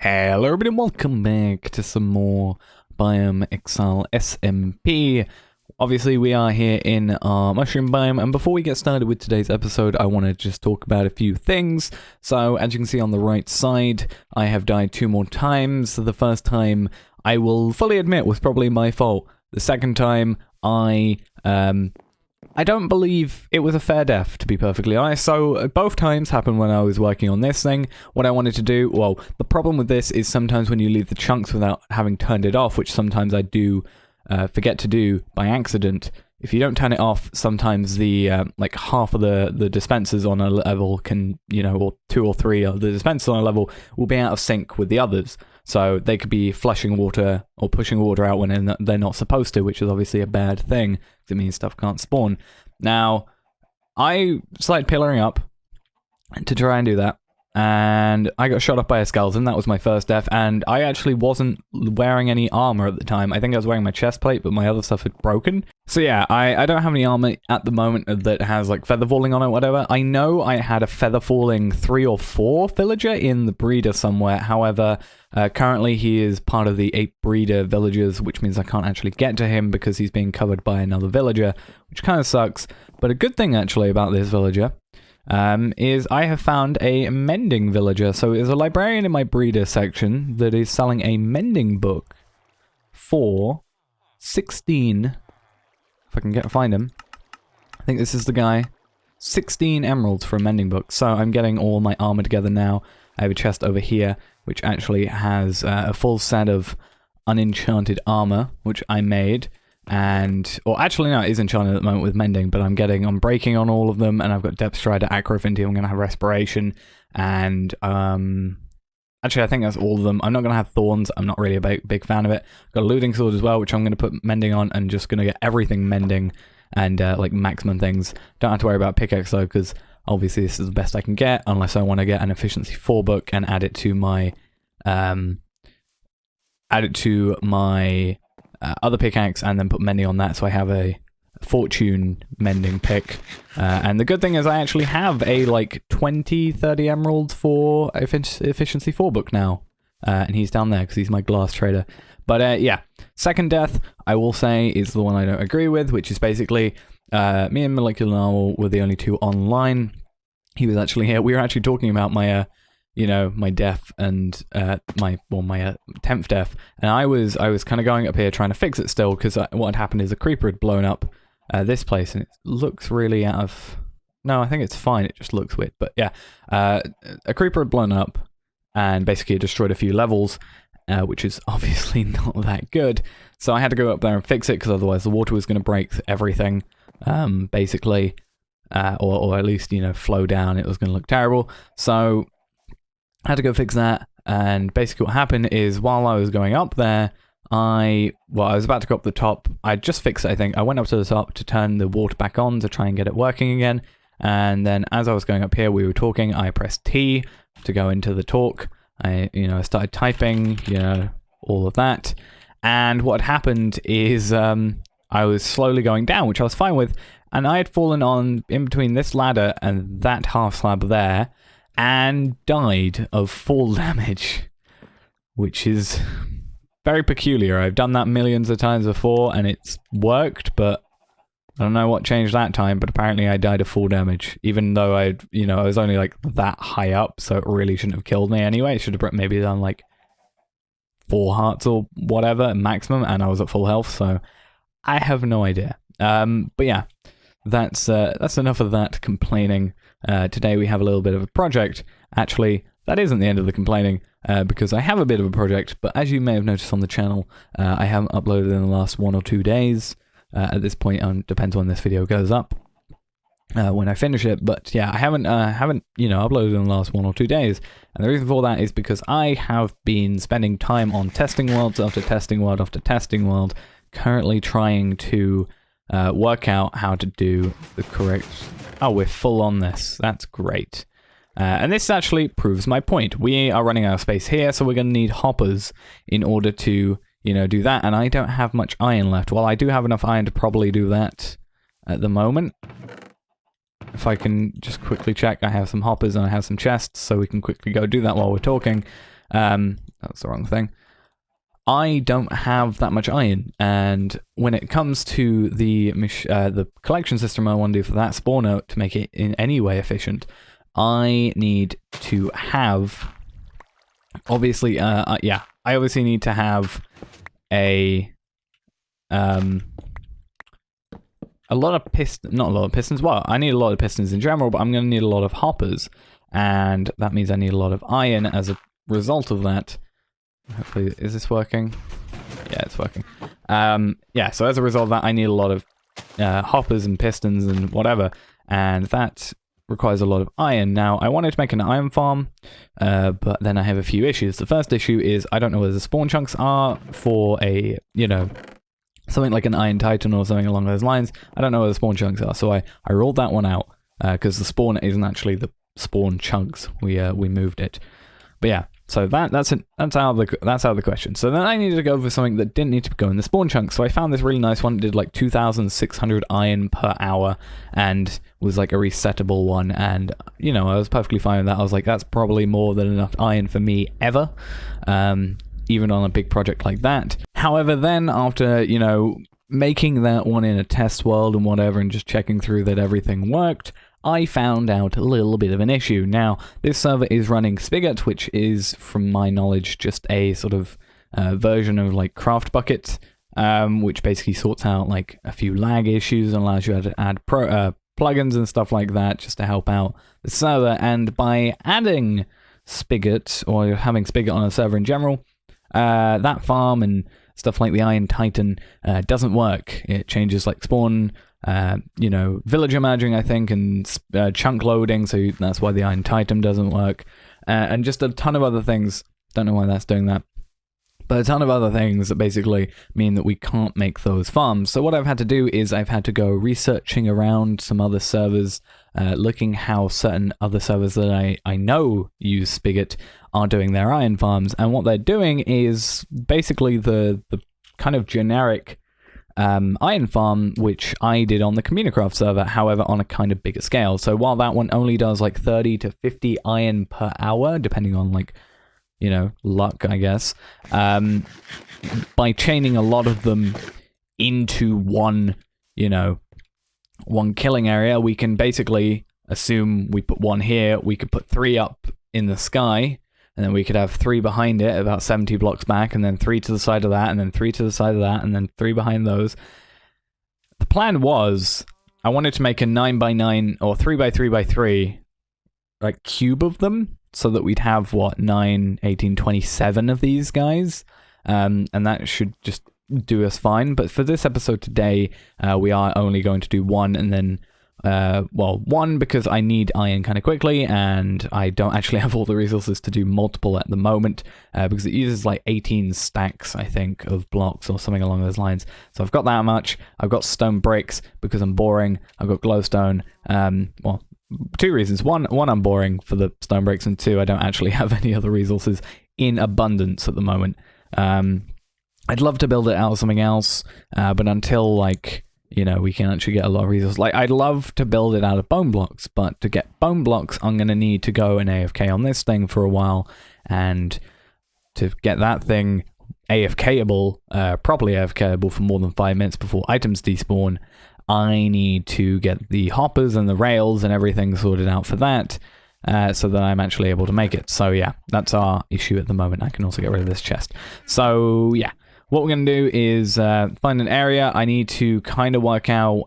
Hello everybody and welcome back to some more Biome Exile SMP. Obviously we are here in our mushroom biome, and before we get started with today's episode I want to just talk about a few things. So as you can see on the right side, I have died 2 more times. The first time, I will fully admit, was probably my fault. The second time, I don't believe it was a fair death, to be perfectly honest. So both times happened when I was working on this thing. What I wanted to do, well, the problem with this is sometimes when you leave the chunks without having turned it off, which sometimes I do forget to do by accident. If you don't turn it off, sometimes the like half of the dispensers on a level can, or 2 or 3 of the dispensers on a level will be out of sync with the others. So they could be flushing water or pushing water out when they're not supposed to, which is obviously a bad thing, because it means stuff can't spawn. Now, I started pillaring up to try and do that, and I got shot up by a skeleton. That was my first death, and I actually wasn't wearing any armor at the time. I think I was wearing my chest plate, but my other stuff had broken. So yeah, I don't have any armor at the moment that has like feather falling on it or whatever. I know I had a feather falling 3 or 4 villager in the breeder somewhere. However, currently he is part of the 8 breeder villagers, which means I can't actually get to him because he's being covered by another villager, which kind of sucks. But a good thing actually about this villager is I have found a mending villager. So there's a librarian in my breeder section that is selling a mending book for 16, if I can find him. I think this is the guy. 16 emeralds for a mending book. So I'm getting all my armor together now. I have a chest over here which actually has a full set of unenchanted armor, which I made. Or actually no, it is enchanted at the moment with mending, but I'm breaking on all of them, and I've got depth strider, acrofinity, I'm going to have respiration, and actually I think that's all of them. I'm not going to have thorns, I'm not really a big fan of it. Got a looting sword as well, which I'm going to put mending on, and just going to get everything mending, and like maximum things. Don't have to worry about pickaxe though, because obviously this is the best I can get, unless I want to get an efficiency 4 book and add it to my other pickaxe, and then put mending on that, so I have a fortune mending pick. And the good thing is I actually have a like 20-30 emeralds for efficiency 4 book now, and he's down there because he's my glass trader. But yeah, second death I will say is the one I don't agree with, which is basically me and Molecular Narwhal were the only 2 online. He was actually here. We were actually talking about my my death and my 10th death, and I was kind of going up here trying to fix it still, because what had happened is a creeper had blown up this place, and it looks really out of... No, I think it's fine, it just looks weird, but yeah. A creeper had blown up, and basically destroyed a few levels, which is obviously not that good, so I had to go up there and fix it, because otherwise the water was going to break everything, basically, or at least, flow down. It was going to look terrible, so I had to go fix that. And basically what happened is, while I was going up there, I was about to go up the top. I just fixed it, I think. I went up to the top to turn the water back on to try and get it working again. And then as I was going up here, we were talking, I pressed T to go into the talk. I started typing, all of that. And what happened is I was slowly going down, which I was fine with. And I had fallen on in between this ladder and that half slab there, and died of fall damage, which is very peculiar. I've done that millions of times before and it's worked, but I don't know what changed that time, but apparently I died of fall damage, even though I was only like that high up, so it really shouldn't have killed me anyway. It should have maybe done like 4 hearts or whatever maximum, and I was at full health, so I have no idea. But yeah, that's enough of that complaining. Today we have a little bit of a project. Actually, that isn't the end of the complaining, because I have a bit of a project, but as you may have noticed on the channel, I haven't uploaded in the last 1 or 2 days. At this point, depends when this video goes up, when I finish it. But yeah, I haven't uploaded in the last 1 or 2 days, and the reason for that is because I have been spending time on testing worlds after testing world after testing world, currently trying to work out how to do the correct... Oh, we're full on this. That's great. And this actually proves my point. We are running out of space here, so we're going to need hoppers in order to, do that. And I don't have much iron left. Well, I do have enough iron to probably do that at the moment. If I can just quickly check, I have some hoppers and I have some chests, so we can quickly go do that while we're talking. that's the wrong thing. I don't have that much iron, and when it comes to the collection system I want to do for that spawner to make it in any way efficient, I need to have, obviously, I obviously need to have a lot of pistons, not a lot of pistons, well, I need a lot of pistons in general, but I'm going to need a lot of hoppers, and that means I need a lot of iron as a result of that. Hopefully, is this working? Yeah, it's working. Yeah, so as a result of that, I need a lot of hoppers and pistons and whatever, and that requires a lot of iron. Now, I wanted to make an iron farm, but then I have a few issues. The first issue is I don't know where the spawn chunks are for a, you know, something like an Iron Titan or something along those lines. I don't know where the spawn chunks are, so I ruled that one out, because the spawn isn't actually the spawn chunks. We moved it. But yeah. So that's out of the question. So then I needed to go for something that didn't need to go in the spawn chunks. So I found this really nice one. It did like 2,600 iron per hour and was like a resettable one. And, you know, I was perfectly fine with that. I was like, that's probably more than enough iron for me ever, even on a big project like that. However, then after, you know, making that one in a test world and whatever and just checking through that everything worked, I found out a little bit of an issue. Now, this server is running Spigot, which is, from my knowledge, just a sort of version of like Craft Bucket, which basically sorts out like a few lag issues and allows you to add plugins and stuff like that just to help out the server. And by adding Spigot, or having Spigot on a server in general, that farm and stuff like the Iron Titan doesn't work. It changes like spawn, you know, villager merging, I think, and chunk loading, so that's why the Iron Titan doesn't work, and just a ton of other things. Don't know why that's doing that, but a ton of other things that basically mean that we can't make those farms. So what I've had to do is I've had to go researching around some other servers, looking how certain other servers that I know use Spigot are doing their iron farms, and what they're doing is basically the kind of generic iron farm which I did on the Communicraft server, however on a kind of bigger scale. So while that one only does like 30 to 50 iron per hour, depending on like, you know, luck, I guess, by chaining a lot of them into one, you know, one killing area, we can basically assume we put one here, we could put 3 up in the sky, and then we could have 3 behind it, about 70 blocks back, and then 3 to the side of that, and then 3 to the side of that, and then 3 behind those. The plan was, I wanted to make a 9x9 or 3x3x3 like cube of them, so that we'd have, what, 9, 18, 27 of these guys, and that should just do us fine. But for this episode today, we are only going to do 1, and then well, 1 because I need iron kind of quickly, and I don't actually have all the resources to do multiple at the moment, because it uses like 18 stacks, I think, of blocks or something along those lines. So I've got that much. I've got stone bricks because I'm boring. I've got glowstone. Well, 2 reasons. One, I'm boring for the stone bricks, and 2, I don't actually have any other resources in abundance at the moment. I'd love to build it out of something else, but until, like, you know, we can actually get a lot of resources. Like, I'd love to build it out of bone blocks, but to get bone blocks, I'm going to need to go and AFK on this thing for a while, and to get that thing AFKable, properly AFKable for more than 5 minutes before items despawn, I need to get the hoppers and the rails and everything sorted out for that, so that I'm actually able to make it. So yeah, that's our issue at the moment. I can also get rid of this chest. So yeah. What we're going to do is find an area. I need to kind of work out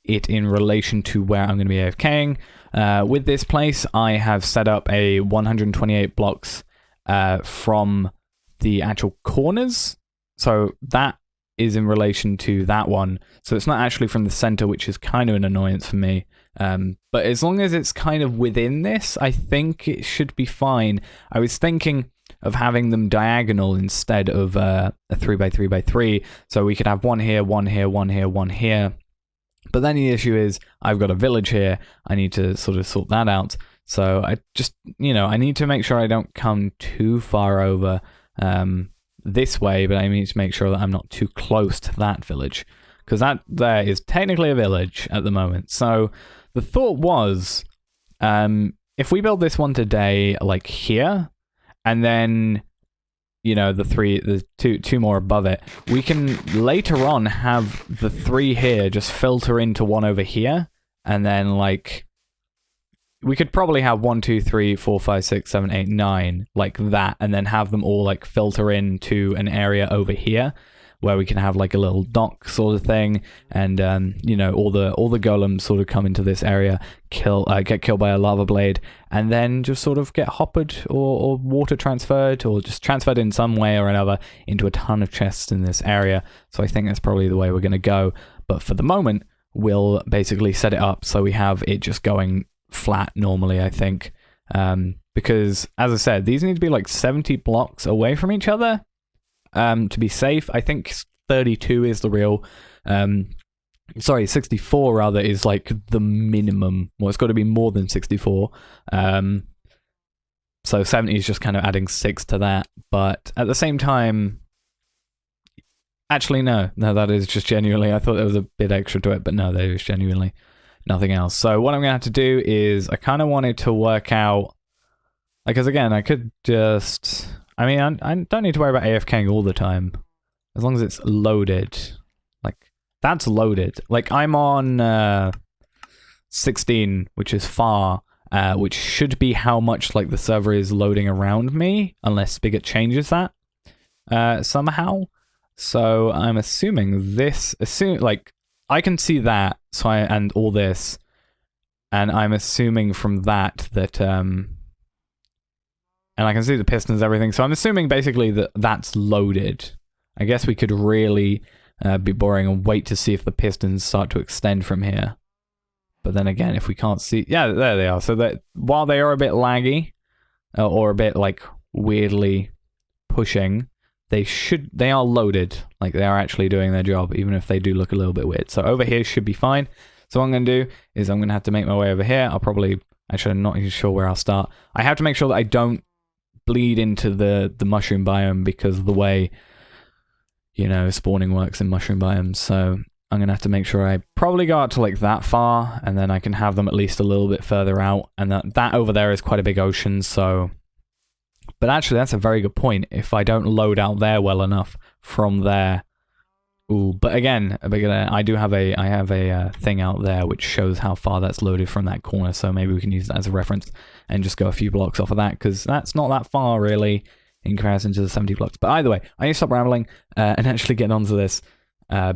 it in relation to where I'm going to be AFKing. With this place, I have set up a 128 blocks from the actual corners. So that is in relation to that one. So it's not actually from the center, which is kind of an annoyance for me. But as long as it's kind of within this, I think it should be fine. I was thinking of having them diagonal instead of a 3x3x3, so we could have 1 here, 1 here, 1 here, 1 here. But then the issue is I've got a village here. I need to sort of sort that out. So I just, you know, I need to make sure I don't come too far over this way, but I need to make sure that I'm not too close to that village, because that there is technically a village at the moment. So the thought was, if we build this one today, like here, and then you know, the two more above it, we can later on have the 3 here just filter into one over here, and then like we could probably have 1, 2, 3, 4, 5, 6, 7, 8, 9 like that, and then have them all like filter into an area over here where we can have like a little dock sort of thing, and you know, all the golems sort of come into this area, get killed by a lava blade, and then just sort of get hoppered or water transferred, or just transferred in some way or another into a ton of chests in this area. So I think that's probably the way we're going to go. But for the moment, we'll basically set it up so we have it just going flat normally, I think. Because, as I said, these need to be like 70 blocks away from each other. To be safe. I think 32 is the real, sorry, 64 rather is like the minimum. Well, it's got to be more than 64. So 70 is just kind of adding 6 to that. But at the same time, actually, no, that is just genuinely, I thought there was a bit extra to it, but no, there is genuinely nothing else. So what I'm going to have to do is I kind of wanted to work out, because again, I could just... I mean, I don't need to worry about AFKing all the time, as long as it's loaded. Like, that's loaded. Like, I'm on 16, which is far, which should be how much, like, the server is loading around me, unless Spigot changes that somehow. So I'm assuming this, like, I can see that, so and all this, and I'm assuming from that, and I can see the pistons and everything, so I'm assuming basically that that's loaded. I guess we could really be boring and wait to see if the pistons start to extend from here. But then again, if we can't see... Yeah, there they are. So that while they are a bit laggy, or a bit, like, weirdly pushing, they are loaded. Like, they are actually doing their job, even if they do look a little bit weird. So over here should be fine. So what I'm going to do is I'm going to have to make my way over here. I'll probably... Actually, I'm not even sure where I'll start. I have to make sure that I don't bleed into the mushroom biome, because of the way, you know, spawning works in mushroom biomes. So I'm gonna have to make sure I probably go out to like that far, and then I can have them at least a little bit further out, and that over there is quite a big ocean. So, but actually that's a very good point. If I don't load out there well enough from there, ooh, but again, I have a thing out there which shows how far that's loaded from that corner, so maybe we can use that as a reference and just go a few blocks off of that, because that's not that far really in comparison to the 70 blocks. But either way, I need to stop rambling and actually get onto this,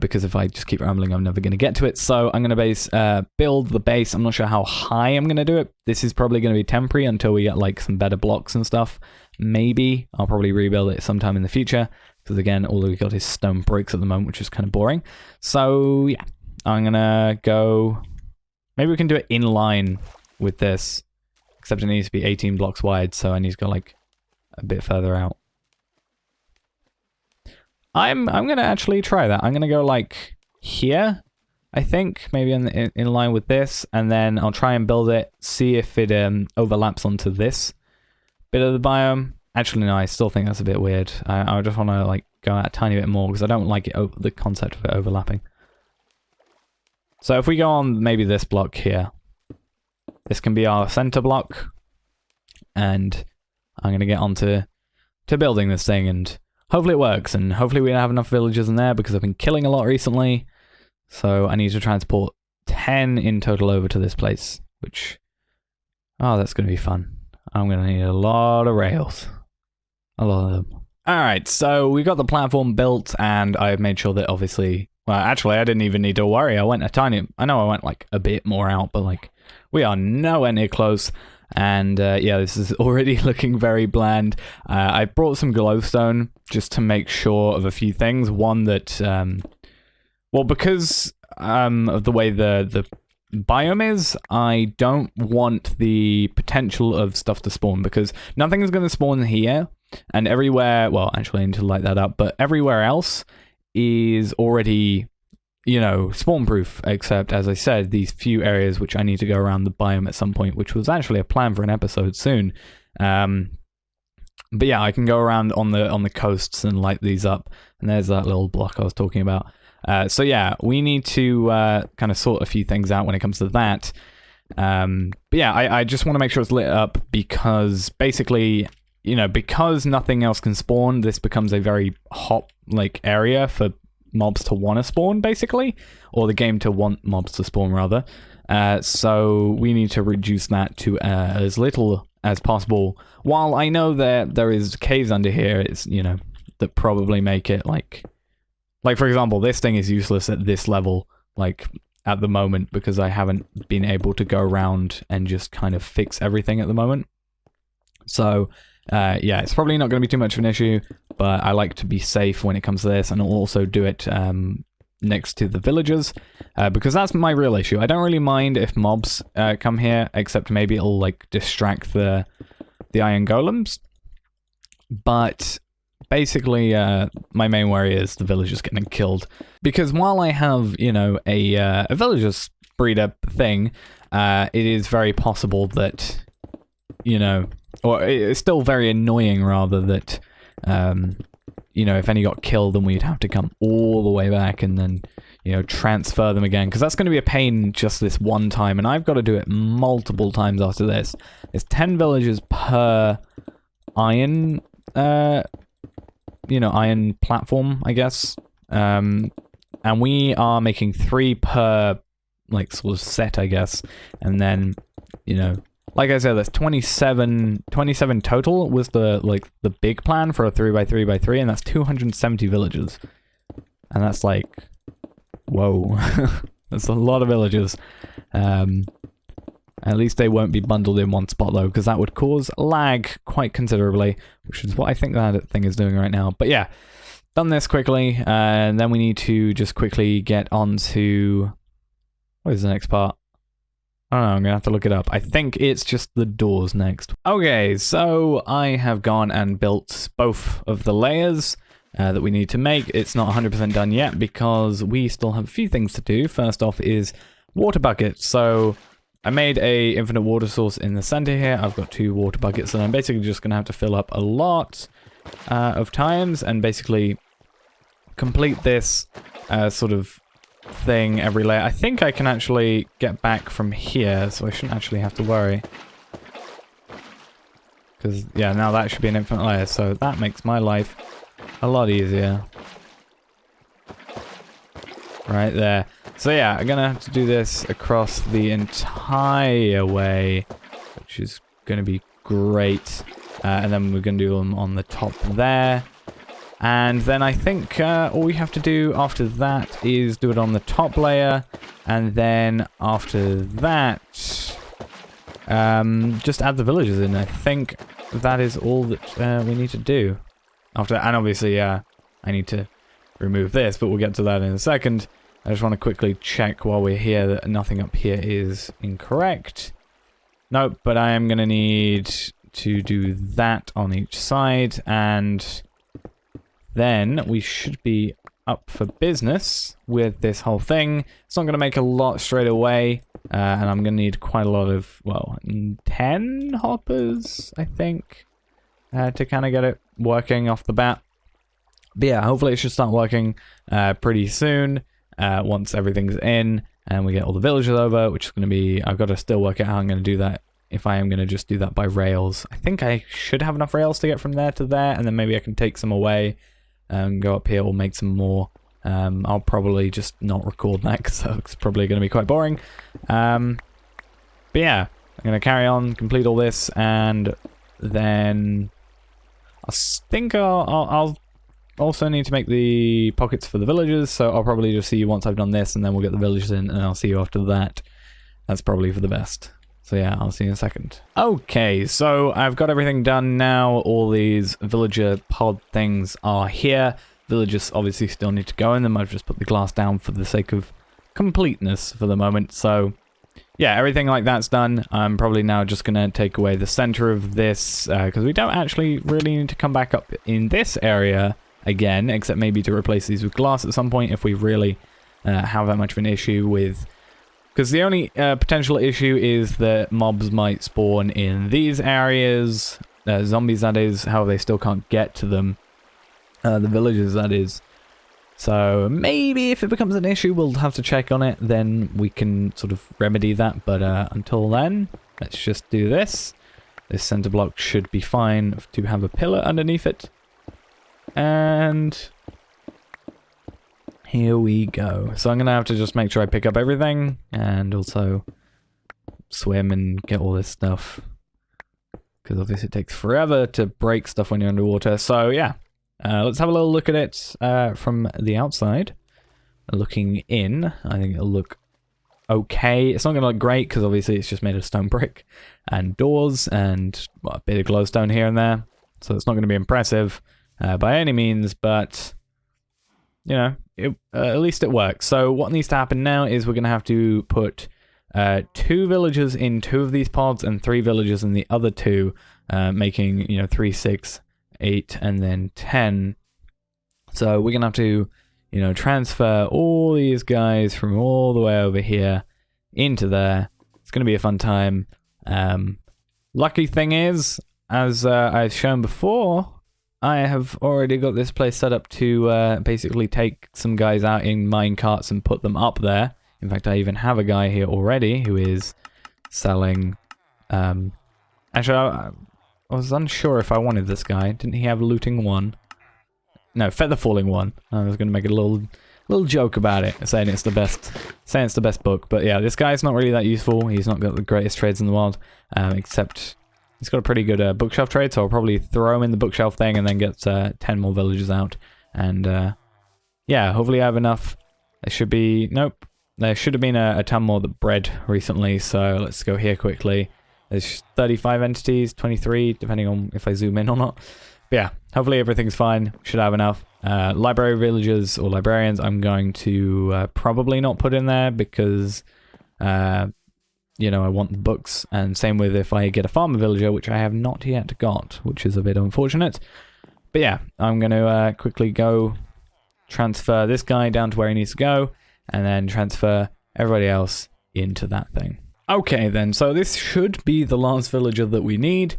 because if I just keep rambling, I'm never going to get to it. So I'm going to build the base. I'm not sure how high I'm going to do it. This is probably going to be temporary until we get like some better blocks and stuff. Maybe I'll probably rebuild it sometime in the future, because again, all we've got is stone bricks at the moment, which is kind of boring. So yeah, I'm going to go... Maybe we can do it in line with this, except it needs to be 18 blocks wide, so I need to go like a bit further out. I'm going to actually try that. I'm going to go like here, I think, maybe in line with this, and then I'll try and build it, see if it overlaps onto this bit of the biome. Actually, no, I still think that's a bit weird. I just want to like go out a tiny bit more, because I don't like it the concept of it overlapping. So if we go on maybe this block here, this can be our center block, and I'm going to get onto building this thing, and hopefully it works, and hopefully we have enough villagers in there, because I've been killing a lot recently. So I need to transport 10 in total over to this place, which, oh, that's going to be fun. I'm going to need a lot of rails. A lot of them. Alright, so we got the platform built, and I've made sure that obviously... Well, actually, I didn't even need to worry. I went I know I went like a bit more out, but like, we are nowhere near close. And yeah, this is already looking very bland. I brought some glowstone just to make sure of a few things. One that, well, because of the way the biome is, I don't want the potential of stuff to spawn, because nothing is going to spawn here, and everywhere, well, actually I need to light that up, but everywhere else is already, you know, spawn proof, except, as I said, these few areas which I need to go around the biome at some point, which was actually a plan for an episode soon. But yeah, I can go around on the coasts and light these up, and there's that little block I was talking about. So yeah, we need to kind of sort a few things out when it comes to that. But yeah, I just want to make sure it's lit up, because basically you know, because nothing else can spawn, this becomes a very hot, like, area for mobs to want to spawn, basically. Or the game to want mobs to spawn, rather. So we need to reduce that to as little as possible. While I know that there is caves under here, it's, you know, that probably make it, like, for example, this thing is useless at this level, like, at the moment, because I haven't been able to go around and just kind of fix everything at the moment. So, yeah, it's probably not going to be too much of an issue, but I like to be safe when it comes to this, and I'll also do it next to the villagers, because that's my real issue. I don't really mind if mobs come here, except maybe it'll, like, distract the iron golems, but basically, my main worry is the villagers getting killed. Because while I have, you know, a villagers breeder thing, it is very possible that, you know, or it's still very annoying, rather, that, you know, if any got killed, then we'd have to come all the way back and then, you know, transfer them again. Because that's going to be a pain just this one time, and I've got to do it multiple times after this. There's 10 villagers per iron, you know, iron platform, I guess. And we are making 3 per, like, sort of set, I guess. And then, you know, like I said, there's 27 total was the, like, the big plan for a 3x3x3, and that's 270 villagers. And that's like, whoa. That's a lot of villagers. At least they won't be bundled in one spot, though, because that would cause lag quite considerably, which is what I think that thing is doing right now. But yeah, done this quickly, and then we need to just quickly get on to... What is the next part? I don't know, I'm going to have to look it up. I think it's just the doors next. Okay, so I have gone and built both of the layers that we need to make. It's not 100% done yet because we still have a few things to do. First off is water buckets. So I made a infinite water source in the center here. I've got 2 water buckets, and I'm basically just going to have to fill up a lot of times and basically complete this sort of thing every layer. I think I can actually get back from here, so I shouldn't actually have to worry. Because, yeah, now that should be an infinite layer, so that makes my life a lot easier. Right there. So yeah, I'm gonna have to do this across the entire way, which is gonna be great. And then we're gonna do them on the top there. And then I think all we have to do after that is do it on the top layer. And then after that, just add the villagers in. I think that is all that we need to do. After, and obviously, I need to remove this, but we'll get to that in a second. I just want to quickly check while we're here that nothing up here is incorrect. Nope, but I am going to need to do that on each side, and then we should be up for business with this whole thing. It's not going to make a lot straight away, and I'm going to need quite a lot of, well, 10 hoppers, I think, to kind of get it working off the bat. But yeah, hopefully it should start working pretty soon, once everything's in and we get all the villagers over, which is going to be, I've got to still work out how I'm going to do that, if I am going to just do that by rails. I think I should have enough rails to get from there to there, and then maybe I can take some away and go up here or make some more. I'll probably just not record that because that's probably going to be quite boring. But yeah, I'm going to carry on, complete all this, and then I think I'll also need to make the pockets for the villagers, so I'll probably just see you once I've done this, and then we'll get the villagers in, and I'll see you after that. That's probably for the best. So yeah, I'll see you in a second. Okay, so I've got everything done now. All these villager pod things are here. Villagers obviously still need to go in them. I've just put the glass down for the sake of completeness for the moment. So yeah, everything like that's done. I'm probably now just going to take away the center of this, because we don't actually really need to come back up in this area again, except maybe to replace these with glass at some point if we really have that much of an issue with... Because the only potential issue is that mobs might spawn in these areas, zombies that is, how they still can't get to them, the villagers that is. So maybe if it becomes an issue we'll have to check on it, then we can sort of remedy that, but until then, let's just do this. This center block should be fine to have a pillar underneath it. And here we go. So I'm going to have to just make sure I pick up everything and also swim and get all this stuff. Because obviously it takes forever to break stuff when you're underwater. So yeah, let's have a little look at it from the outside. Looking in, I think it'll look okay. It's not going to look great because obviously it's just made of stone brick and doors and a bit of glowstone here and there. So it's not going to be impressive by any means, but you know, at least it works. So what needs to happen now is we're going to have to put 2 villagers in 2 of these pods and 3 villagers in the other 2, making, you know, 3, 6, 8, and then 10. So we're going to have to, you know, transfer all these guys from all the way over here into there. It's going to be a fun time. Lucky thing is, as I've shown before, I have already got this place set up to basically take some guys out in mine carts and put them up there. In fact, I even have a guy here already who is selling... actually, I was unsure if I wanted this guy. Didn't he have looting 1? No, feather falling 1. I was going to make a little joke about it, saying it's the best book. But yeah, this guy's not really that useful. He's not got the greatest trades in the world, except he's got a pretty good bookshelf trade. So I'll probably throw him in the bookshelf thing and then get 10 more villagers out. And yeah, hopefully I have enough. There should be... Nope. There should have been a ton more bread recently, so let's go here quickly. There's 35 entities, 23, depending on if I zoom in or not. But yeah, hopefully everything's fine. Should have enough. Library villagers or librarians, I'm going to probably not put in there because, you know, I want the books. And same with if I get a farmer villager, which I have not yet got, which is a bit unfortunate. But yeah, I'm going to quickly go transfer this guy down to where he needs to go. And then transfer everybody else into that thing. Okay then, so this should be the last villager that we need.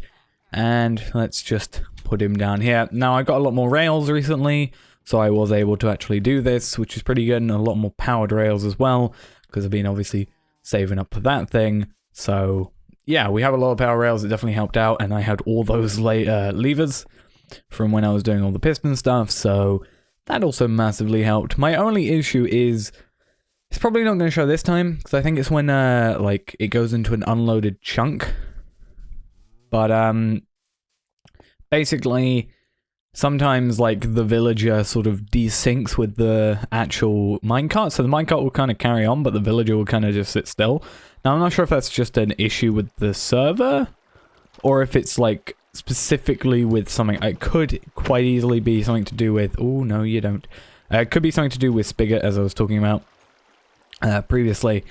And let's just put him down here. Now I got a lot more rails recently, so I was able to actually do this, which is pretty good. And a lot more powered rails as well, because I've been obviously saving up for that thing. So yeah, we have a lot of power rails. It definitely helped out. And I had all those levers from when I was doing all the piston stuff. So that also massively helped. My only issue is... It's probably not going to show this time, because I think it's when, like, it goes into an unloaded chunk. But, basically, sometimes, like, the villager sort of desyncs with the actual minecart. So the minecart will kind of carry on, but the villager will kind of just sit still. Now, I'm not sure if that's just an issue with the server, or if it's, like, specifically with something. It could quite easily be something to do with... Oh, no, you don't. It could be something to do with Spigot, as I was talking about. Previously,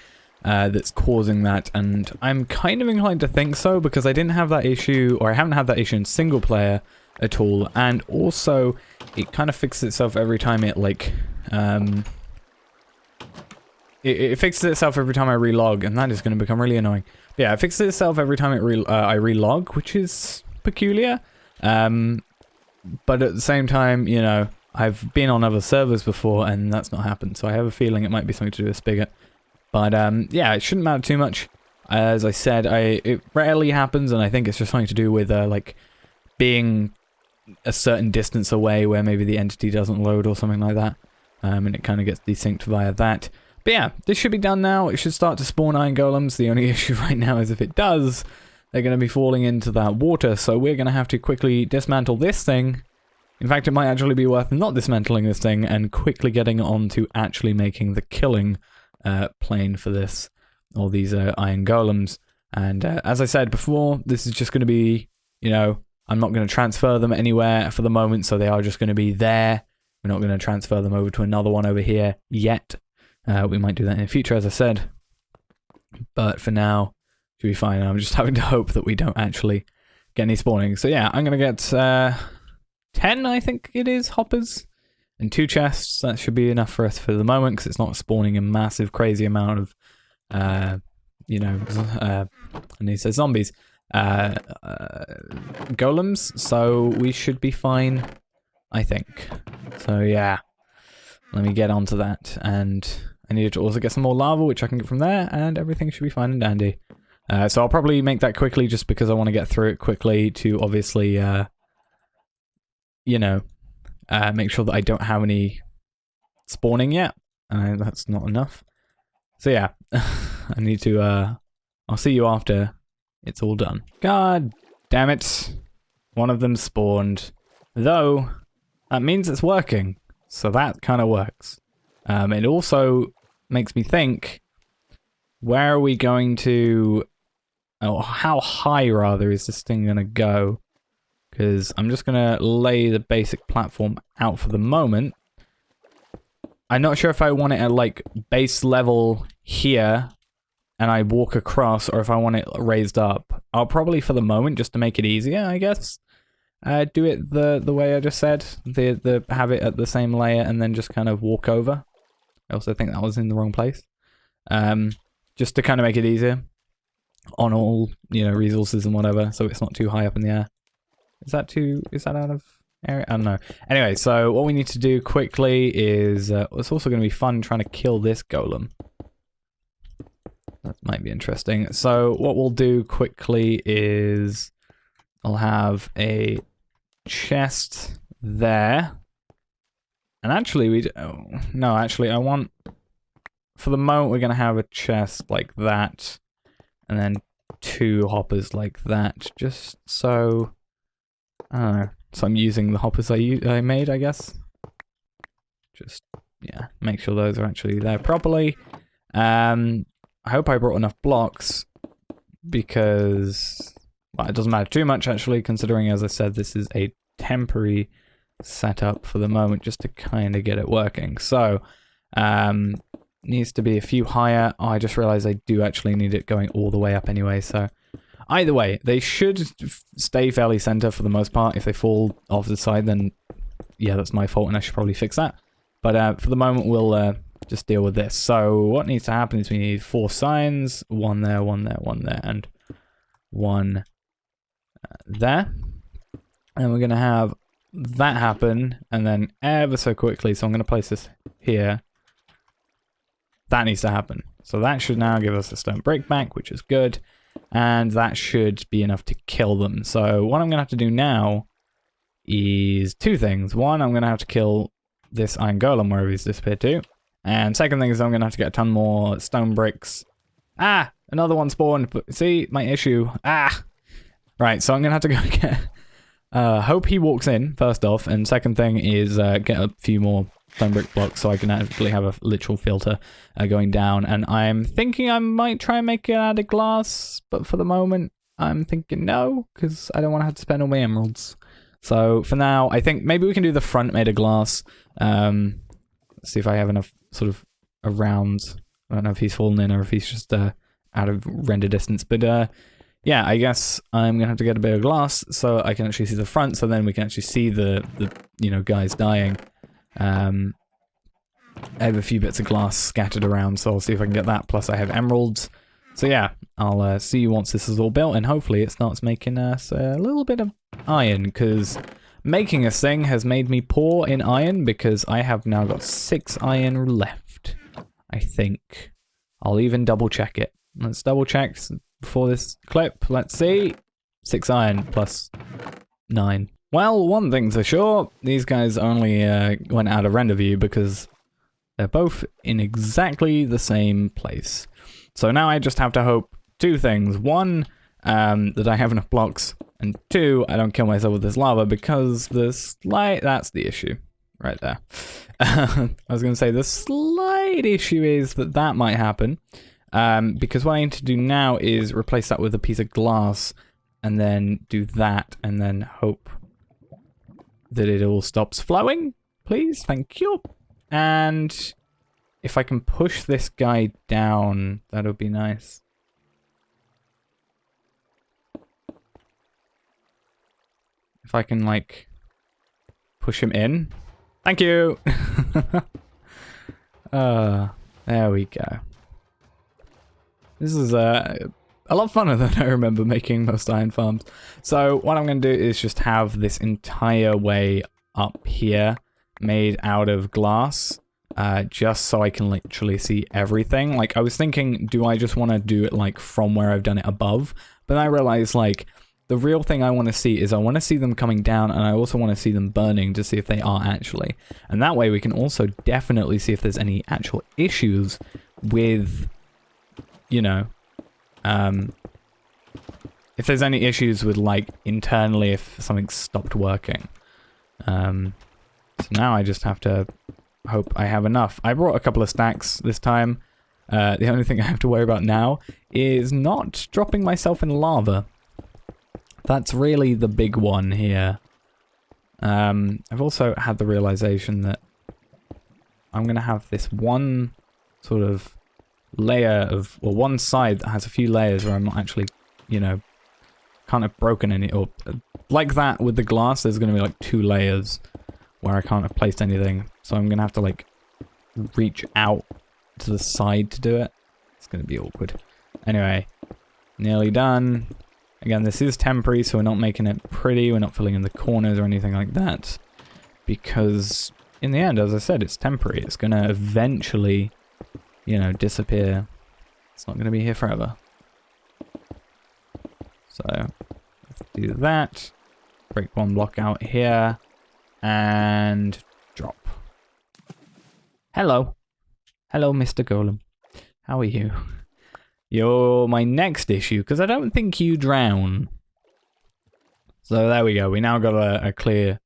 that's causing that, and I'm kind of inclined to think so because I didn't have that issue, or I haven't had that issue in single player at all, and also it kind of fixes itself every time it like it fixes itself every time I relog, and that is going to become really annoying. But yeah, it fixes itself every time I relog, which is peculiar, but at the same time, you know, I've been on other servers before and that's not happened, so I have a feeling it might be something to do with Spigot. But yeah, it shouldn't matter too much. As I said, it rarely happens, and I think it's just something to do with like being a certain distance away where maybe the entity doesn't load or something like that, and it kind of gets desynced via that. But yeah, this should be done now. It should start to spawn iron golems. The only issue right now is if it does, they're going to be falling into that water, so we're going to have to quickly dismantle this thing. In fact, it might actually be worth not dismantling this thing and quickly getting on to actually making the killing plane for this, all these iron golems. And as I said before, this is just going to be, you know, I'm not going to transfer them anywhere for the moment, so they are just going to be there. We're not going to transfer them over to another one over here yet. We might do that in the future, as I said. But for now, should be fine. I'm just having to hope that we don't actually get any spawning. So yeah, I'm going to get... 10, I think it is, hoppers, and 2 chests. That should be enough for us for the moment, because it's not spawning a massive, crazy amount of, you know, and he says zombies, golems, so we should be fine, I think. So yeah, let me get onto that, and I need to also get some more lava, which I can get from there, and everything should be fine and dandy. So I'll probably make that quickly just because I want to get through it quickly to obviously, you know, make sure that I don't have any spawning yet. That's not enough. So yeah, I need to, I'll see you after it's all done. God damn it. One of them spawned. Though, that means it's working. So that kind of works. It also makes me think, where are we going to... Oh, how high, rather, is this thing going to go? Because I'm just going to lay the basic platform out for the moment. I'm not sure if I want it at, like, base level here, and I walk across, or if I want it raised up. I'll probably, for the moment, just to make it easier, I guess, do it the way I just said. Have it at the same layer, and then just kind of walk over. I also think that was in the wrong place. Just to kind of make it easier on all, you know, resources and whatever, so it's not too high up in the air. Is that out of area? I don't know. Anyway, so what we need to do quickly is, it's also going to be fun trying to kill this golem. That might be interesting. So what we'll do quickly is, I'll have a chest there. And actually, I want, for the moment, we're going to have a chest like that. And then 2 hoppers like that, just so, I don't know, so I'm using the hoppers I made, I guess. Just, yeah, make sure those are actually there properly. I hope I brought enough blocks, because, well, it doesn't matter too much, actually, considering, as I said, this is a temporary setup for the moment, just to kind of get it working. So, needs to be a few higher. Oh, I just realized I do actually need it going all the way up anyway, so... Either way, they should stay fairly center for the most part. If they fall off the side, then... yeah, that's my fault, and I should probably fix that. But for the moment, we'll just deal with this. So, what needs to happen is we need 4 signs. 1 there, 1 there, 1 there, and 1 there. And we're going to have that happen, and then ever so quickly, so I'm going to place this here. That needs to happen. So that should now give us a stone brick back, which is good. And that should be enough to kill them. So what I'm going to have to do now is 2 things. One, I'm going to have to kill this iron golem wherever he's disappeared to. And second thing is I'm going to have to get a ton more stone bricks. Ah! Another one spawned. But see, my issue. Ah! Right, so I'm going to have to go get... hope he walks in, first off. And second thing is get a few more stone brick blocks so I can actually have a literal filter going down. And I'm thinking I might try and make it out of glass, but for the moment I'm thinking no, because I don't want to have to spend all my emeralds. So for now, I think maybe we can do the front made of glass. Let's see if I have enough sort of around. I don't know if he's fallen in or if he's just out of render distance, but yeah, I guess I'm gonna have to get a bit of glass so I can actually see the front, so then we can actually see the you know, guys dying. I have a few bits of glass scattered around, so I'll see if I can get that, plus I have emeralds. So yeah, I'll see you once this is all built, and hopefully it starts making us a little bit of iron, because making this thing has made me poor in iron, because I have now got 6 iron left, I think. I'll even double check it. Let's double check before this clip. Let's see. 6 iron plus 9. Well, one thing's for sure, these guys only went out of render view because they're both in exactly the same place. So now I just have to hope 2 things. 1, that I have enough blocks, and 2, I don't kill myself with this lava, because that's the issue right there. I was going to say the slight issue is that might happen, because what I need to do now is replace that with a piece of glass, and then do that, and then hope that it all stops flowing, please, thank you. And if I can push this guy down, that would be nice. If I can, like, push him in. Thank you! There we go. This is a lot funner than I remember making most iron farms. So what I'm going to do is just have this entire way up here made out of glass. just so I can literally see everything. Like, I was thinking, do I just want to do it like from where I've done it above? But then I realized, like, the real thing I want to see is I want to see them coming down, and I also want to see them burning to see if they are actually. And that way we can also definitely see if there's any actual issues with, you know, if there's any issues with, like, internally if something's stopped working. So now I just have to hope I have enough. I brought a couple of stacks this time. The only thing I have to worry about now is not dropping myself in lava. That's really the big one here. I've also had the realization that I'm going to have this one sort of layer of, or one side that has a few layers where I'm not actually, you know, can't have broken any, or like that with the glass, there's going to be like 2 layers where I can't have placed anything. So I'm going to have to like reach out to the side to do it. It's going to be awkward. Anyway, nearly done. Again, this is temporary, so we're not making it pretty. We're not filling in the corners or anything like that. Because in the end, as I said, it's temporary. It's going to eventually, you know, disappear. It's not going to be here forever. So, let's do that. Break one block out here. And drop. Hello. Hello, Mr. Golem. How are you? You're my next issue, because I don't think you drown. So there we go. We now got a clear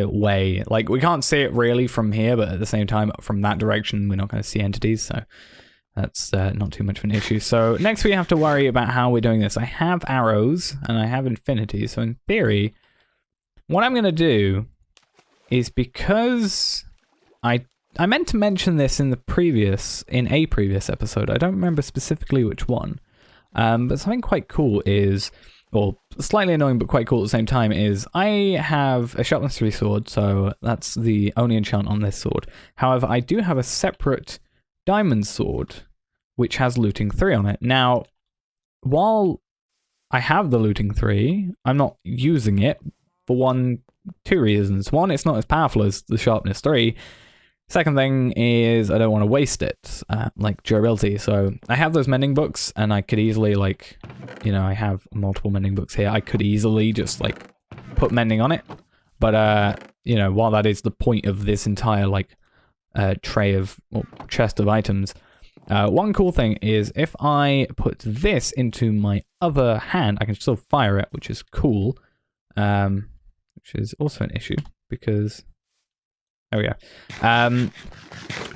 way. Like, we can't see it really from here, but at the same time, from that direction, we're not going to see entities, so that's not too much of an issue. So next we have to worry about how we're doing this. I have arrows, and I have infinity, so in theory, what I'm going to do is, because I meant to mention this in a previous episode. I don't remember specifically which one. But something quite cool is, or slightly annoying but quite cool at the same time, is I have a sharpness 3 sword, so that's the only enchant on this sword. However, I do have a separate diamond sword, which has looting 3 on it. Now, while I have the looting 3, I'm not using it for 2 reasons. One, it's not as powerful as the sharpness 3. Second thing is I don't want to waste it, like durability. So I have those mending books, and I could easily, like, you know, I have multiple mending books here. I could easily just like put mending on it. But you know, while that is the point of this entire like tray of, or chest of items, one cool thing is if I put this into my other hand, I can still fire it, which is cool. Which is also an issue because. There we go.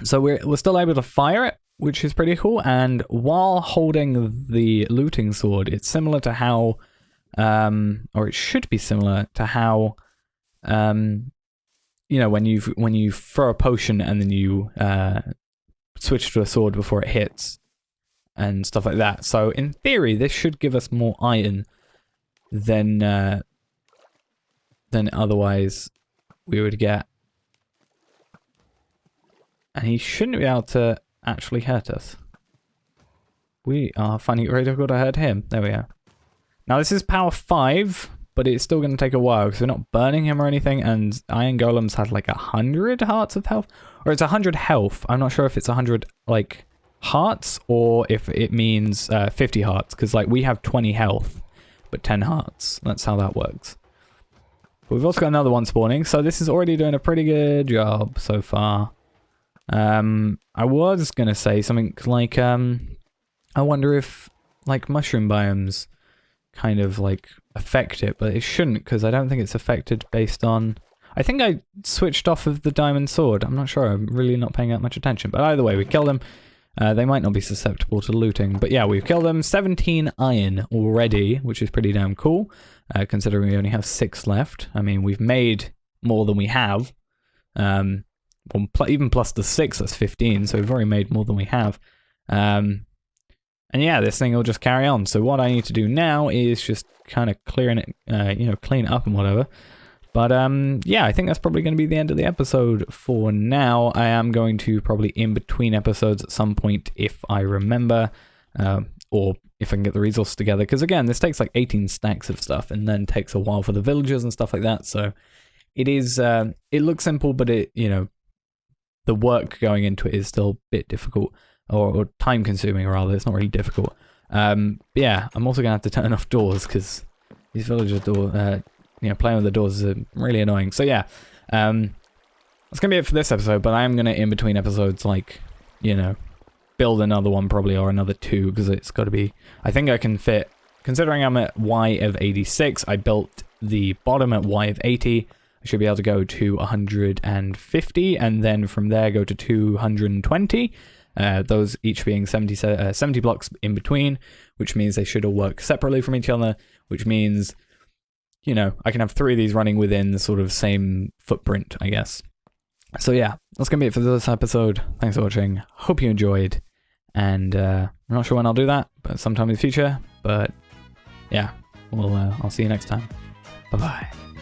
So we're still able to fire it, which is pretty cool. And while holding the looting sword, it's similar to how, or it should be similar to how, you know, when you throw a potion and then you switch to a sword before it hits, and stuff like that. So in theory, this should give us more iron than otherwise we would get. And he shouldn't be able to actually hurt us. We are finding it very difficult to hurt him. There we go. Now this is power 5, but it's still going to take a while because we're not burning him or anything. And Iron Golems had like 100 hearts of health. Or it's 100 health. I'm not sure if it's 100 like hearts or if it means 50 hearts. Because like we have 20 health, but 10 hearts. That's how that works. But we've also got another one spawning. So this is already doing a pretty good job so far. I was gonna say something like, I wonder if, like, mushroom biomes kind of, like, affect it, but it shouldn't, because I don't think it's affected based on... I think I switched off of the diamond sword. I'm not sure. I'm really not paying that much attention. But either way, we killed them. They might not be susceptible to looting. But yeah, we've killed them. 17 iron already, which is pretty damn cool, considering we only have 6 left. I mean, we've made more than we have. Well, even plus the 6, that's 15, so we've already made more than we have. And yeah, this thing will just carry on. So what I need to do now is just kind of clearing it, you know, clean it up and whatever. But yeah, I think that's probably going to be the end of the episode for now. I am going to probably in between episodes at some point if I remember, or if I can get the resources together. Because again, this takes like 18 stacks of stuff and then takes a while for the villagers and stuff like that. So it is, it looks simple, but it, you know, the work going into it is still a bit difficult, or time consuming rather. It's not really difficult. Yeah, I'm also gonna have to turn off doors because these villager playing with the doors is really annoying. So yeah, that's gonna be it for this episode. But I am gonna, in between episodes, like, build another one probably, or another 2, because it's got to be. I think I can fit. Considering I'm at Y of 86, I built the bottom at Y of 80. I should be able to go to 150, and then from there go to 220. Those each being 70 blocks in between, which means they should all work separately from each other, which means, I can have 3 of these running within the sort of same footprint, I guess. So yeah, that's going to be it for this episode. Thanks for watching. Hope you enjoyed. And I'm not sure when I'll do that, but sometime in the future. But yeah, I'll see you next time. Bye-bye.